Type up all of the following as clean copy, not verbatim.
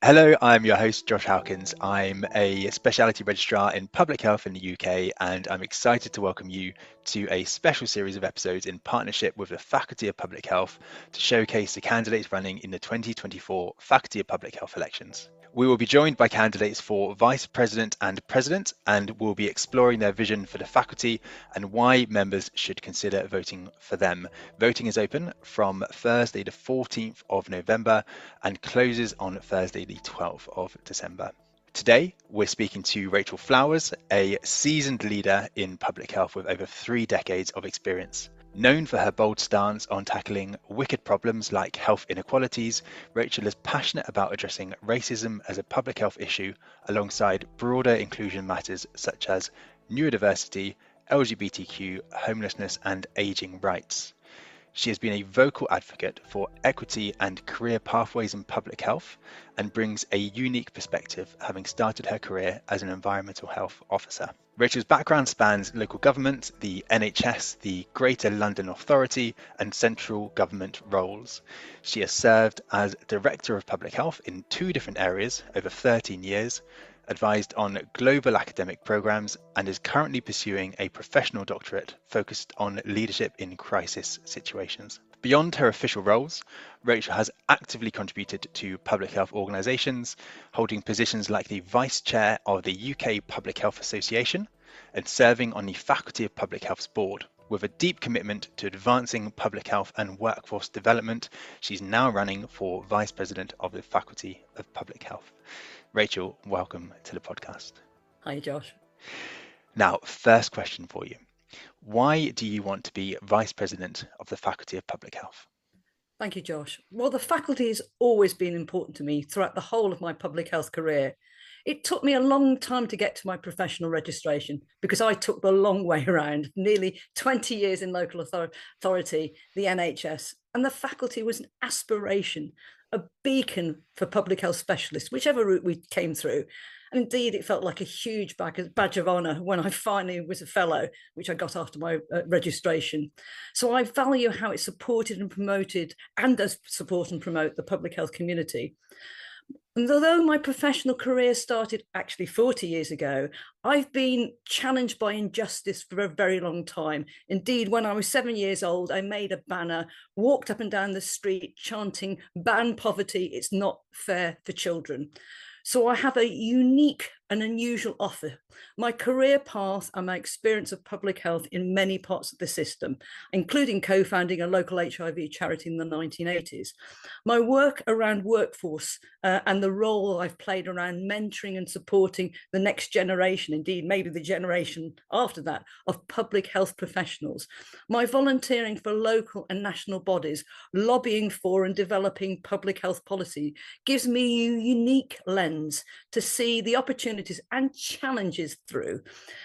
Hello, I'm your host, Josh Hawkins. I'm a specialty registrar in public health in the UK, and I'm excited to welcome you to a special series of episodes in partnership with the Faculty of Public Health to showcase the candidates running in the 2024 Faculty of Public Health elections. We will be joined by candidates for Vice President and President, and we'll be exploring their vision for the faculty and why members should consider voting for them. Voting is open from Thursday the 14th of November and closes on Thursday the 12th of December. Today, we're speaking to Rachel Flowers, a seasoned leader in public health with over 3 decades of experience. Known for her bold stance on tackling wicked problems like health inequalities, Rachel is passionate about addressing racism as a public health issue alongside broader inclusion matters such as neurodiversity, LGBTQ, homelessness, and ageing rights. She has been a vocal advocate for equity and career pathways in public health and brings a unique perspective, having started her career as an environmental health officer. Rachel's background spans local government, the NHS, the Greater London Authority, and central government roles. She has served as Director of Public Health in 2 different areas over 13 years, advised on global academic programs, and is currently pursuing a professional doctorate focused on leadership in crisis situations. Beyond her official roles, Rachel has actively contributed to public health organisations, holding positions like the Vice Chair of the UK Public Health Association and serving on the Faculty of Public Health's board. With a deep commitment to advancing public health and workforce development, she's now running for Vice President of the Faculty of Public Health. Rachel, welcome to the podcast. Hi, Josh. Now, first question for you. Why do you want to be Vice President of the Faculty of Public Health? Thank you, Josh. Well, the faculty has always been important to me throughout the whole of my public health career. It took me a long time to get to my professional registration because I took the long way around, nearly 20 years in local authority, the NHS, and the faculty was an aspiration, a beacon for public health specialists, whichever route we came through. And indeed, it felt like a huge badge of honour when I finally was a fellow, which I got after my registration. So I value how it supported and promoted and does support and promote the public health community. And although my professional career started actually 40 years ago, I've been challenged by injustice for a very long time. Indeed, when I was 7 years old, I made a banner, walked up and down the street chanting, "Ban poverty, it's not fair for children." So I have a unique and unusual offer. My career path and my experience of public health in many parts of the system, including co-founding a local HIV charity in the 1980s. My work around workforce and the role I've played around mentoring and supporting the next generation, indeed, maybe the generation after that, of public health professionals. My volunteering for local and national bodies, lobbying for and developing public health policy gives me a unique lens to see the opportunities and challenges through.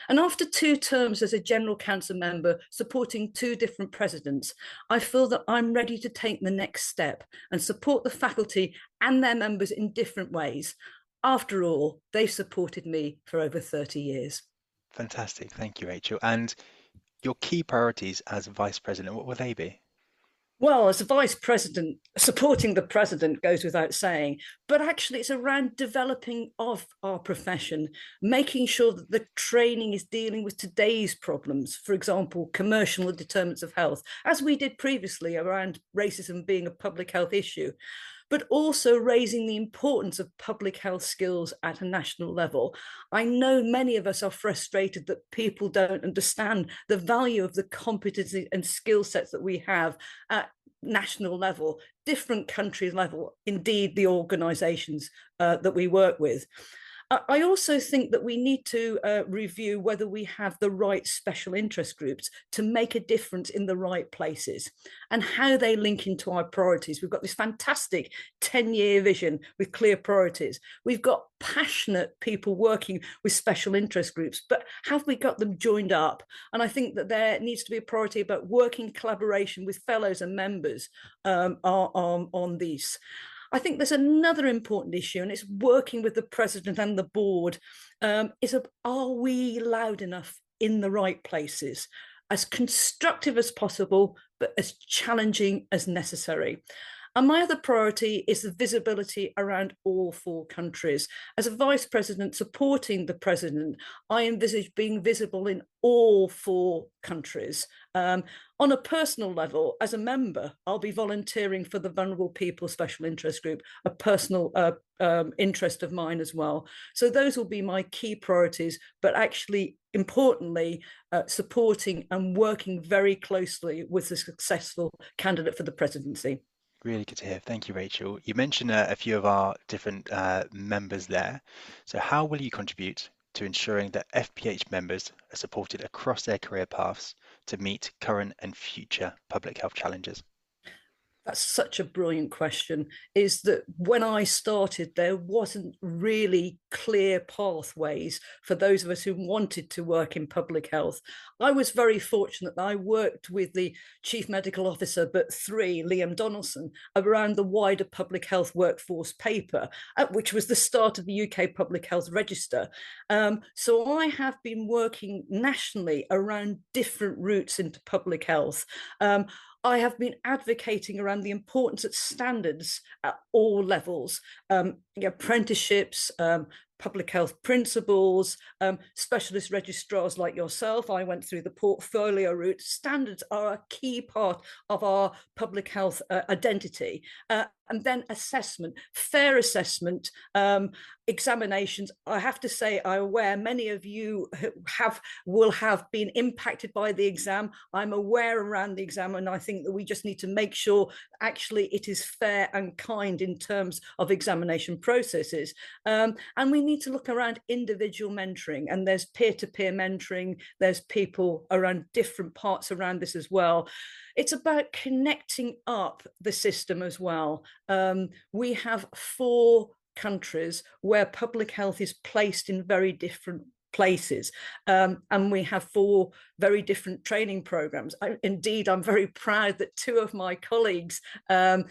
And after 2 terms as a General Council member supporting 2 different presidents, I feel that I'm ready to take the next step and support the faculty and their members in different ways. After all, they've supported me for over 30 years. Fantastic. Thank you, Rachel. And your key priorities as Vice President, what will they be? Well, as a vice president, supporting the president goes without saying, but actually it's around developing of our profession, making sure that the training is dealing with today's problems, for example, commercial determinants of health, as we did previously around racism being a public health issue, but also raising the importance of public health skills at a national level. I know many of us are frustrated that people don't understand the value of the competency and skill sets that we have at national level, different countries level, indeed the organisations that we work with. I also think that we need to review whether we have the right special interest groups to make a difference in the right places and how they link into our priorities. We've got this fantastic 10-year vision with clear priorities. We've got passionate people working with special interest groups, but have we got them joined up? And I think that there needs to be a priority about working collaboration with fellows and members on these. I think there's another important issue, and it's working with the president and the board, are we loud enough in the right places? As constructive as possible, but as challenging as necessary. And my other priority is the visibility around all 4 countries. As a vice president supporting the president, I envisage being visible in all 4 countries. On a personal level, as a member, I'll be volunteering for the Vulnerable People Special Interest Group, a personal interest of mine as well. So those will be my key priorities, but actually, importantly, supporting and working very closely with the successful candidate for the presidency. Really good to hear. Thank you, Rachel. You mentioned a few of our different members there. So how will you contribute to ensuring that FPH members are supported across their career paths to meet current and future public health challenges? That's such a brilliant question. Is that when I started, there wasn't really clear pathways for those of us who wanted to work in public health. I was very fortunate that I worked with the Chief Medical Officer, but 3, Liam Donaldson, around the wider public health workforce paper, which was the start of the UK Public Health Register. So I have been working nationally around different routes into public health. I have been advocating around the importance of standards at all levels, apprenticeships, public health principles, specialist registrars like yourself. I went through the portfolio route. Standards are a key part of our public health identity. And then assessment, fair assessment, examinations. I have to say, I'm aware many of you will have been impacted by the exam. I'm aware around the exam, and I think that we just need to make sure actually it is fair and kind in terms of examination processes. And we need to look around individual mentoring, and there's peer-to-peer mentoring. There's people around different parts around this as well. It's about connecting up the system as well. We have 4 countries where public health is placed in very different places, and we have 4 very different training programs. Indeed, I'm very proud that 2 of my colleagues, Hello,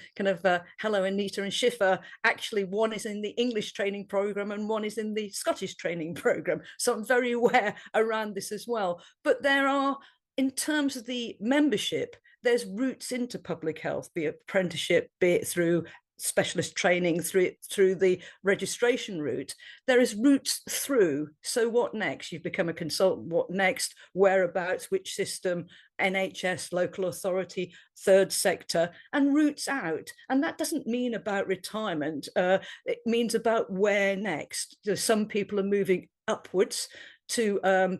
Anita and Schiffer, actually one is in the English training program and one is in the Scottish training program. So I'm very aware around this as well. But there are, in terms of the membership, there's routes into public health, be it apprenticeship, be it through specialist training, through the registration route. There is routes through. So what next? You've become a consultant. What next? Whereabouts? Which system? NHS, local authority, third sector, and routes out. And that doesn't mean about retirement. It means about where next. Some people are moving upwards to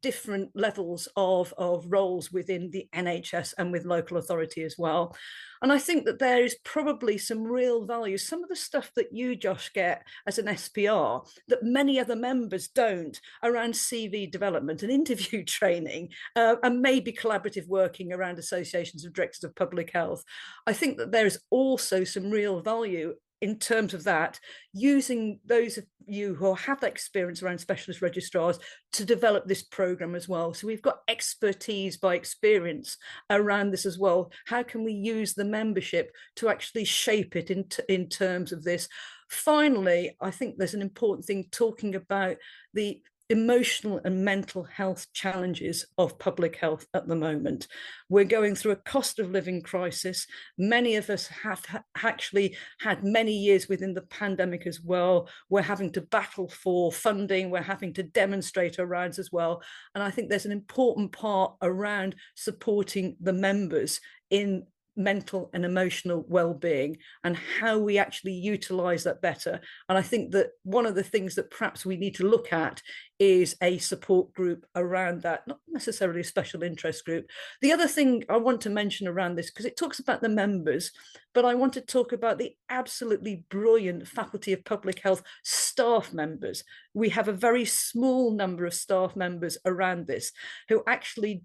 different levels of roles within the NHS and with local authority as well. And I think that there is probably some real value. Some of the stuff that you, Josh, get as an SPR that many other members don't, around CV development and interview training, and maybe collaborative working around associations of directors of public health. I think that there is also some real value in terms of that, using those of you who have that experience around specialist registrars to develop this program as well. So we've got expertise by experience around this as well. How can we use the membership to actually shape it in terms of this? Finally, I think there's an important thing talking about the emotional and mental health challenges of public health at the moment. We're going through a cost of living crisis. Many of us have actually had many years within the pandemic as well. We're having to battle for funding. We're having to demonstrate our rights as well. And I think there's an important part around supporting the members in mental and emotional well-being and how we actually utilize that better. And I think that one of the things that perhaps we need to look at is a support group around that, not necessarily a special interest group. The other thing I want to mention around this, because it talks about the members, but I want to talk about the absolutely brilliant Faculty of Public Health staff members. We have a very small number of staff members around this who actually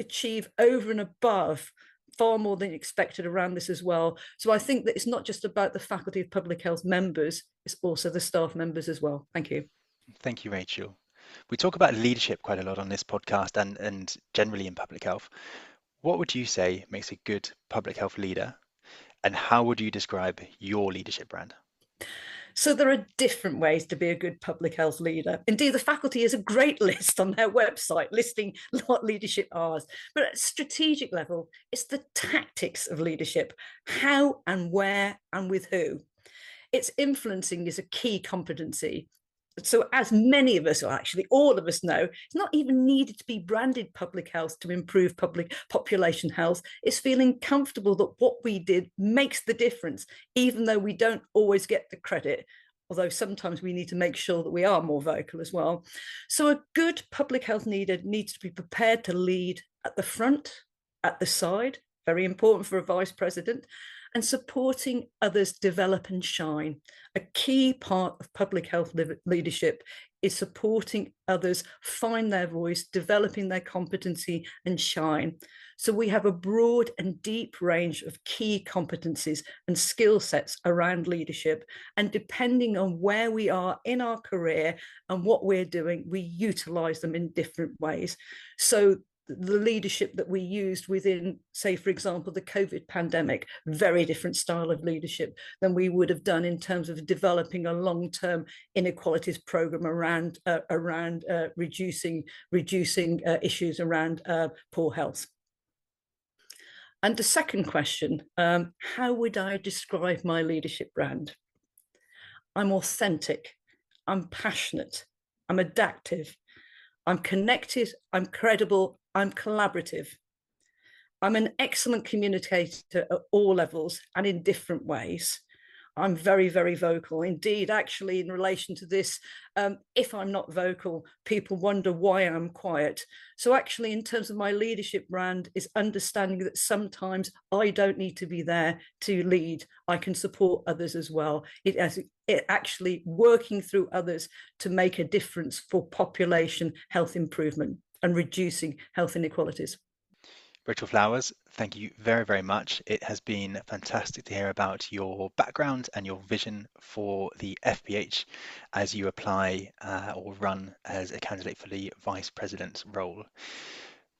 achieve over and above far more than expected around this as well. So I think that it's not just about the Faculty of Public Health members, it's also the staff members as well. Thank you. Thank you, Rachel. We talk about leadership quite a lot on this podcast and generally in public health. What would you say makes a good public health leader, and how would you describe your leadership brand? So there are different ways to be a good public health leader. Indeed, the faculty has a great list on their website listing what leadership are. But at a strategic level, it's the tactics of leadership, how and where and with who. Its influencing is a key competency. So, as many of us, or actually all of us know, it's not even needed to be branded public health to improve public population health. It's feeling comfortable that what we did makes the difference, even though we don't always get the credit. Although sometimes we need to make sure that we are more vocal as well. So, a good public health leader needs to be prepared to lead at the front, at the side, very important for a vice president, and supporting others develop and shine. A key part of public health leadership is supporting others find their voice, developing their competency and shine. So we have a broad and deep range of key competencies and skill sets around leadership. And depending on where we are in our career and what we're doing, we utilize them in different ways. So the leadership that we used within, say, for example, the COVID pandemic, very different style of leadership than we would have done in terms of developing a long-term inequalities program around reducing issues around poor health. And the second question, how would I describe my leadership brand? I'm authentic, I'm passionate, I'm adaptive, I'm connected, I'm credible, I'm collaborative. I'm an excellent communicator at all levels and in different ways. I'm very, very vocal. Indeed, actually, in relation to this, if I'm not vocal, people wonder why I'm quiet. So actually, in terms of my leadership brand, is understanding that sometimes I don't need to be there to lead. I can support others as well. It actually working through others to make a difference for population health improvement and reducing health inequalities. Rachel Flowers, thank you very, very much. It has been fantastic to hear about your background and your vision for the FPH as you apply or run as a candidate for the Vice President role.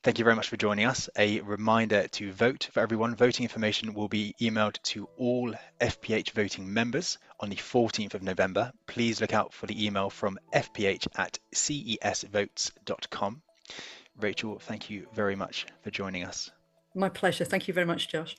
Thank you very much for joining us. A reminder to vote for everyone. Voting information will be emailed to all FPH voting members on the 14th of November. Please look out for the email from fph@cesvotes.com. Rachel, thank you very much for joining us. My pleasure. Thank you very much, Josh.